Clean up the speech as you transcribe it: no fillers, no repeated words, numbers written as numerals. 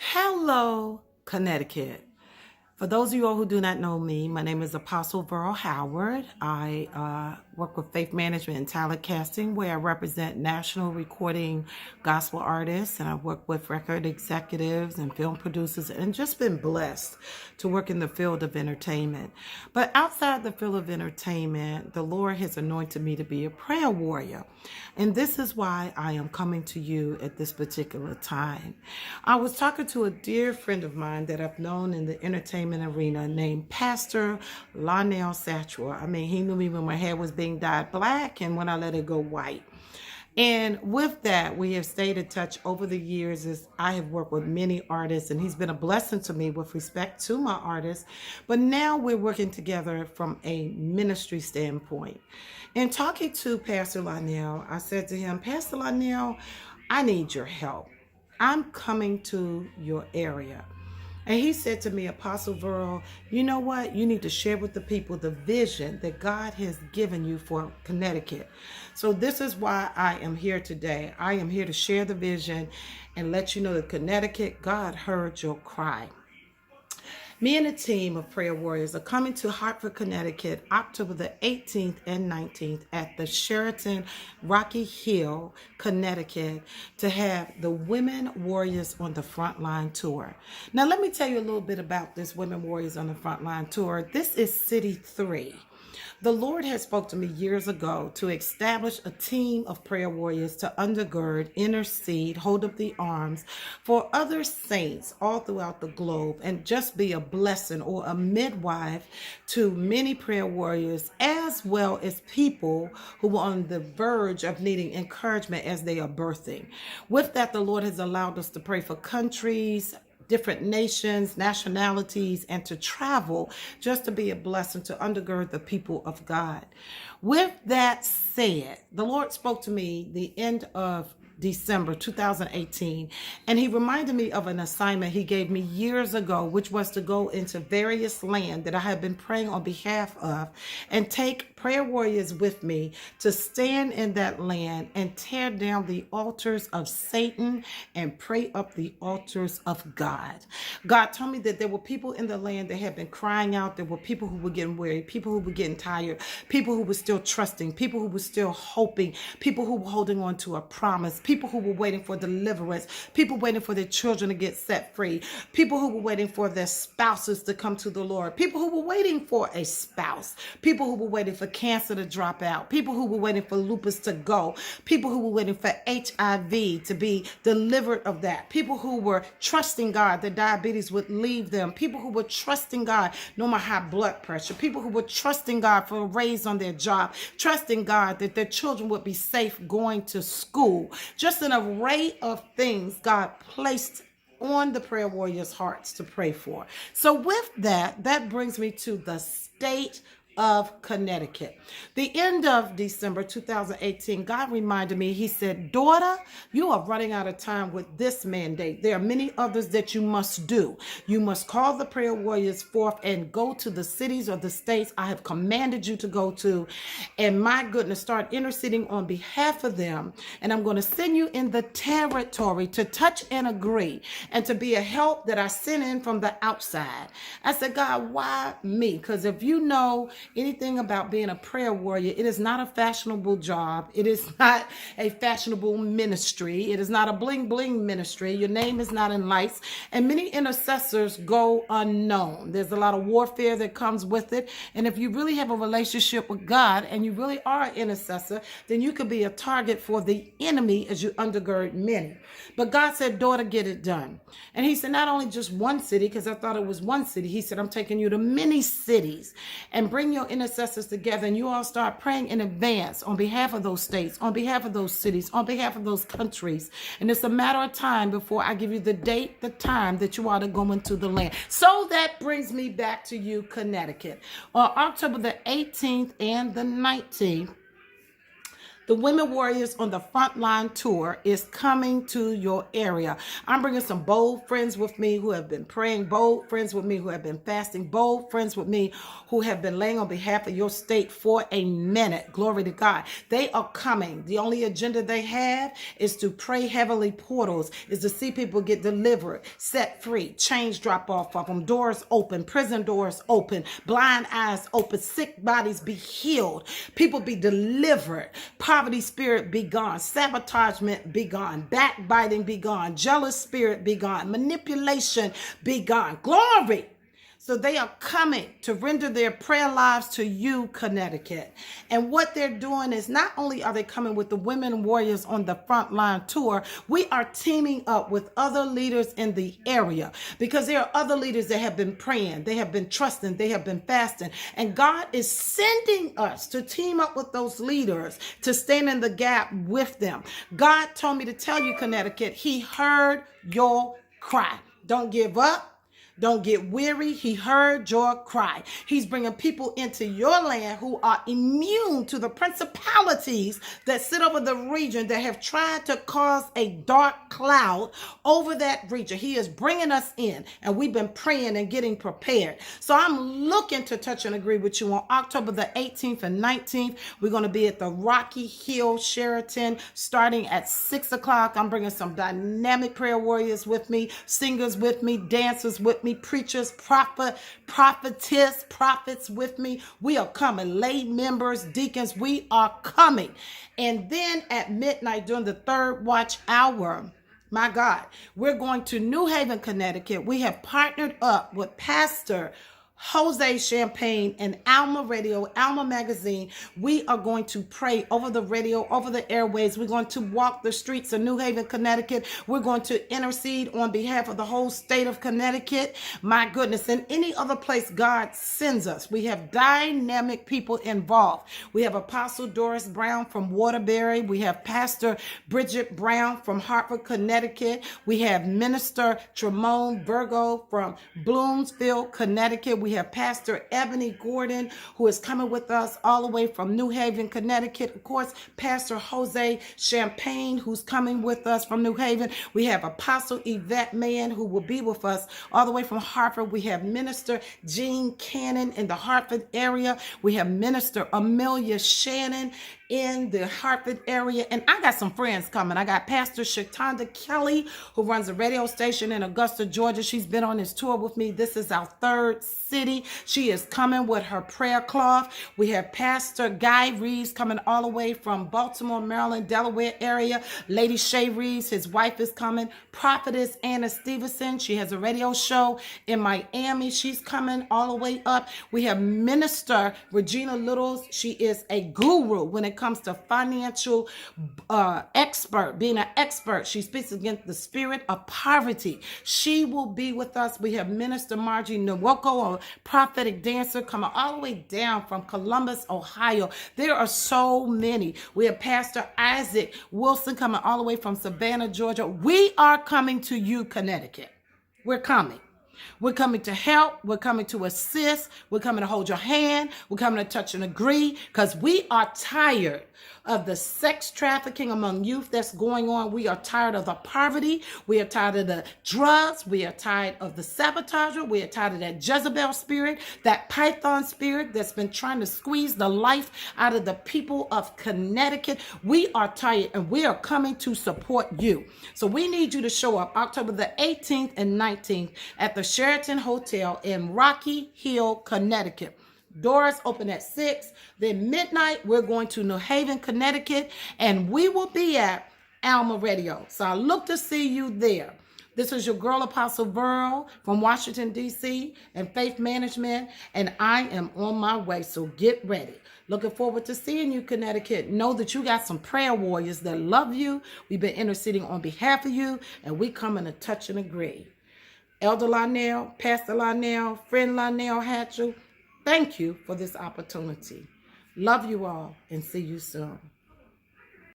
Hello, Connecticut. For those of you all who do not know me, my name is Apostle VerylHoward. I work with faith management and talent casting, where I represent national recording gospel artists, and I work with record executives and film producers, and just been blessed to work in the field of entertainment. But outside the field of entertainment, the Lord has anointed me to be a prayer warrior. And this is why I am coming to you at this particular time. I was talking to a dear friend of mine that I've known in the entertainment arena named Pastor Lionel Satchwell. I mean, he knew me when my hair was being dyed black and when I let it go white. And with that, we have stayed in touch over the years as I have worked with many artists, and he's been a blessing to me with respect to my artists. But now we're working together from a ministry standpoint. In talking to Pastor Lionel, I said to him, Pastor Lionel, I need your help. I'm coming to your area. And he said to me, Apostle Verl, you know what? You need to share with the people the vision that God has given you for Connecticut. So this is why I am here today. I am here to share the vision and let you know that Connecticut, God heard your cry. Me and a team of prayer warriors are coming to Hartford, Connecticut, October the 18th and 19th at the Sheraton, Rocky Hill, Connecticut, to have the Women Warriors on the Frontline Tour. Now, let me tell you a little bit about this Women Warriors on the Frontline Tour. This is City 3. The Lord has spoke to me years ago to establish a team of prayer warriors to undergird, intercede, hold up the arms for other saints all throughout the globe and just be a blessing or a midwife to many prayer warriors, as well as people who are on the verge of needing encouragement as they are birthing. With that, the Lord has allowed us to pray for countries, different nations, nationalities, and to travel just to be a blessing to undergird the people of God. With that said, the Lord spoke to me the end of December 2018, and he reminded me of an assignment he gave me years ago, which was to go into various land that I had been praying on behalf of and take prayer warriors with me to stand in that land and tear down the altars of Satan and pray up the altars of God. God told me that there were people in the land that had been crying out. There were people who were getting weary, people who were getting tired, people who were still trusting, people who were still hoping, people who were holding on to a promise, people who were waiting for deliverance, people waiting for their children to get set free, people who were waiting for their spouses to come to the Lord, people who were waiting for a spouse, people who were waiting for cancer to drop out, people who were waiting for lupus to go, people who were waiting for HIV to be delivered of that, people who were trusting God that diabetes would leave them, people who were trusting God no more high blood pressure, people who were trusting God for a raise on their job, trusting God that their children would be safe going to school. Just an array of things God placed on the prayer warriors' hearts to pray for. So with that, that brings me to the state of Connecticut. The end of December 2018, God reminded me, he said, daughter, you are running out of time with this mandate. There are many others that you must do. You must call the prayer warriors forth and go to the cities or the states I have commanded you to go to. And my goodness, start interceding on behalf of them. And I'm going to send you in the territory to touch and agree and to be a help that I sent in from the outside. I said, God, why me? Because if you know anything about being a prayer warrior, it is not a fashionable job. It is not a fashionable ministry. It is not a bling bling ministry. Your name is not in lights. And many intercessors go unknown. There's a lot of warfare that comes with it. And if you really have a relationship with God and you really are an intercessor, then you could be a target for the enemy as you undergird many. But God said, daughter, get it done. And he said, not only just one city, because I thought it was one city. He said, I'm taking you to many cities and bring your intercessors together, and you all start praying in advance on behalf of those states, on behalf of those cities, on behalf of those countries. And it's a matter of time before I give you the date, the time that you ought to go into the land. So that brings me back to you, Connecticut. On October the 18th and the 19th, The Women Warriors on the Frontline Tour is coming to your area. I'm bringing some bold friends with me who have been praying, bold friends with me who have been fasting, bold friends with me who have been laying on behalf of your state for a minute. Glory to God. They are coming. The only agenda they have is to pray heavenly portals, is to see people get delivered, set free, chains drop off of them, doors open, prison doors open, blind eyes open, sick bodies be healed, people be delivered, poverty spirit be gone, sabotagement be gone, backbiting be gone, jealous spirit be gone, manipulation be gone. Glory. So they are coming to render their prayer lives to you, Connecticut. And what they're doing is not only are they coming with the Women Warriors on the Frontline Tour, we are teaming up with other leaders in the area, because there are other leaders that have been praying, they have been trusting, they have been fasting. And God is sending us to team up with those leaders to stand in the gap with them. God told me to tell you, Connecticut, He heard your cry. Don't give up. Don't get weary. He heard your cry. He's bringing people into your land who are immune to the principalities that sit over the region that have tried to cause a dark cloud over that region. He is bringing us in, and we've been praying and getting prepared. So I'm looking to touch and agree with you on October the 18th and 19th. We're going to be at the Rocky Hill Sheraton starting at 6 o'clock. I'm bringing some dynamic prayer warriors with me, singers with me, dancers with me, preachers, prophetess, prophets with me. We are coming. Lay members, deacons, we are coming. And then at midnight during the third watch hour, my God, we're going to New Haven, Connecticut. We have partnered up with Pastor Jose Champagne and Alma Radio, Alma Magazine. We are going to pray over the radio, over the airways. We're going to walk the streets of New Haven, Connecticut. We're going to intercede on behalf of the whole state of Connecticut. My goodness, and any other place God sends us. We have dynamic people involved. We have Apostle Doris Brown from Waterbury. We have Pastor Bridget Brown from Hartford, Connecticut. We have Minister Tremone Virgo from Bloomsville, Connecticut. We have Pastor Ebony Gordon, who is coming with us all the way from New Haven, Connecticut. Of course, Pastor Jose Champagne, who's coming with us from New Haven. We have Apostle Yvette Mann, who will be with us all the way from Hartford. We have Minister Jean Cannon in the Hartford area. We have Minister Amelia Shannon in the Hartford area. And I got some friends coming. I got Pastor Shatonda Kelly, who runs a radio station in Augusta, Georgia. She's been on this tour with me. This is our third city. She is coming with her prayer cloth. We have Pastor Guy Reeves coming all the way from Baltimore, Maryland, Delaware area. Lady Shay Reeves, his wife, is coming. Prophetess Anna Stevenson, she has a radio show in Miami. She's coming all the way up. We have Minister Regina Littles. She is a guru when it comes to financial expert, being an expert. She speaks against the spirit of poverty. She will be with us. We have Minister Margie Nwoko, a prophetic dancer, coming all the way down from Columbus, Ohio. There are so many. We have Pastor Isaac Wilson coming all the way from Savannah, Georgia. We are coming to you, Connecticut. We're coming. We're coming to help. We're coming to assist. We're coming to hold your hand. We're coming to touch and agree, because we are tired of the sex trafficking among youth that's going on. We are tired of the poverty. We are tired of the drugs. We are tired of the sabotager. We are tired of that Jezebel spirit, that Python spirit that's been trying to squeeze the life out of the people of Connecticut. We are tired, and we are coming to support you. So we need you to show up October the 18th and 19th at the Sheraton Hotel in Rocky Hill, Connecticut. Doors open at 6. Then midnight, we're going to New Haven, Connecticut, and we will be at Alma Radio. So I look to see you there. This is your girl, Apostle Veryl from Washington, D.C. and Faith Management, and I am on my way, so get ready. Looking forward to seeing you, Connecticut. Know that you got some prayer warriors that love you. We've been interceding on behalf of you, and we coming to touch and agree. Elder Lionel, Pastor Lionel, friend Lionel Hatchell, thank you for this opportunity. Love you all, and see you soon.